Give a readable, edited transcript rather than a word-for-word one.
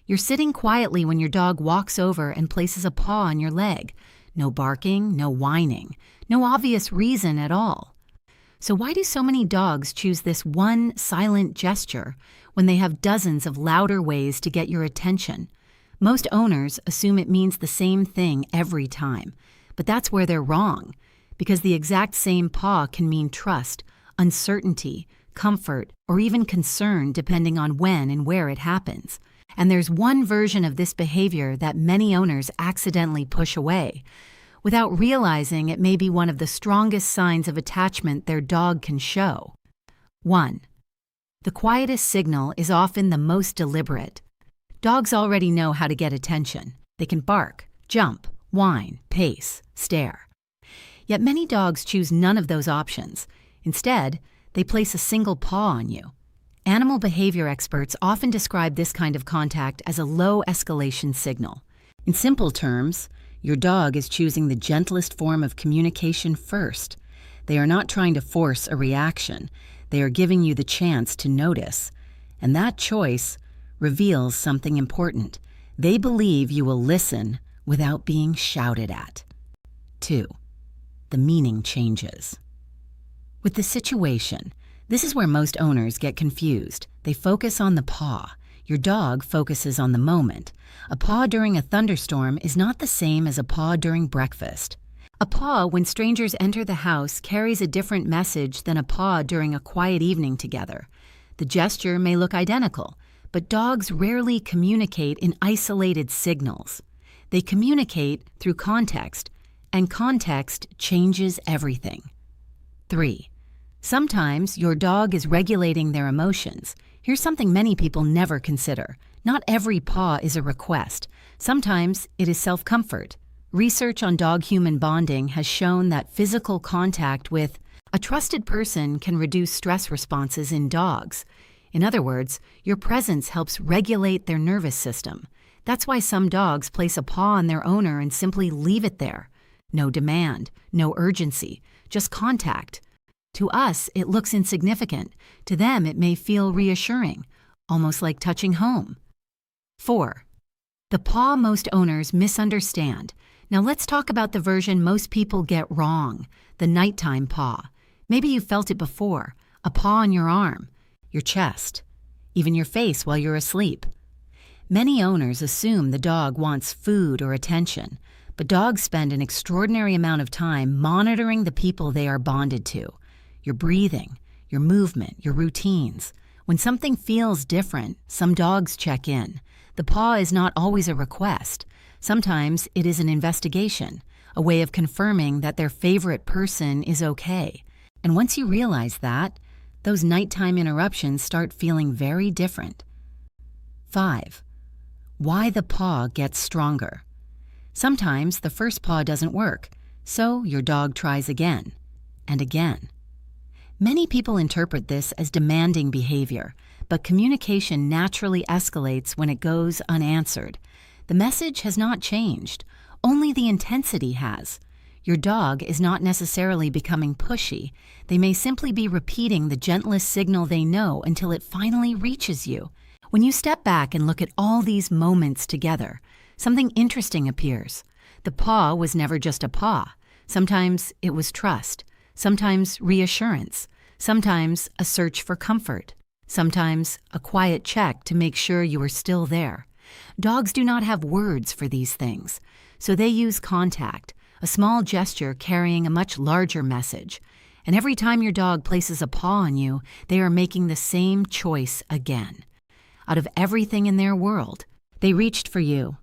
You're sitting quietly when your dog walks over and places a paw on your leg. No barking, no whining, no obvious reason at all. So why do so many dogs choose this one silent gesture when they have dozens of louder ways to get your attention? Most owners assume it means the same thing every time, but that's where they're wrong, because the exact same paw can mean trust, uncertainty, comfort, or even concern depending on when and where it happens. And there's one version of this behavior that many owners accidentally push away, without realizing it may be one of the strongest signs of attachment their dog can show. 1. The quietest signal is often the most deliberate. Dogs already know how to get attention. They can bark, jump, whine, pace, stare. Yet many dogs choose none of those options. Instead, they place a single paw on you. Animal behavior experts often describe this kind of contact as a low-escalation signal. In simple terms, your dog is choosing the gentlest form of communication first. They are not trying to force a reaction. They are giving you the chance to notice. And that choice reveals something important. They believe you will listen without being shouted at. 2. The meaning changes. With the situation, this is where most owners get confused. They focus on the paw. Your dog focuses on the moment. A paw during a thunderstorm is not the same as a paw during breakfast. A paw when strangers enter the house carries a different message than a paw during a quiet evening together. The gesture may look identical, but dogs rarely communicate in isolated signals. They communicate through context, and context changes everything. 3. Sometimes your dog is regulating their emotions. Here's something many people never consider. Not every paw is a request. Sometimes it is self-comfort. Research on dog-human bonding has shown that physical contact with a trusted person can reduce stress responses in dogs. In other words, your presence helps regulate their nervous system. That's why some dogs place a paw on their owner and simply leave it there. No demand, no urgency, just contact. To us, it looks insignificant. To them, it may feel reassuring, almost like touching home. 4. The paw most owners misunderstand. Now let's talk about the version most people get wrong, the nighttime paw. Maybe you felt it before, a paw on your arm, your chest, even your face while you're asleep. Many owners assume the dog wants food or attention, but dogs spend an extraordinary amount of time monitoring the people they are bonded to. Your breathing, your movement, your routines. When something feels different, some dogs check in. The paw is not always a request. Sometimes it is an investigation, a way of confirming that their favorite person is okay. And once you realize that, those nighttime interruptions start feeling very different. 5. Why the paw gets stronger. Sometimes the first paw doesn't work, so your dog tries again and again. Many people interpret this as demanding behavior, but communication naturally escalates when it goes unanswered. The message has not changed, only the intensity has. Your dog is not necessarily becoming pushy. They may simply be repeating the gentlest signal they know until it finally reaches you. When you step back and look at all these moments together, something interesting appears. The paw was never just a paw. Sometimes it was trust. Sometimes reassurance, sometimes a search for comfort, sometimes a quiet check to make sure you are still there. Dogs do not have words for these things, so they use contact, a small gesture carrying a much larger message. And every time your dog places a paw on you, they are making the same choice again. Out of everything in their world, they reached for you,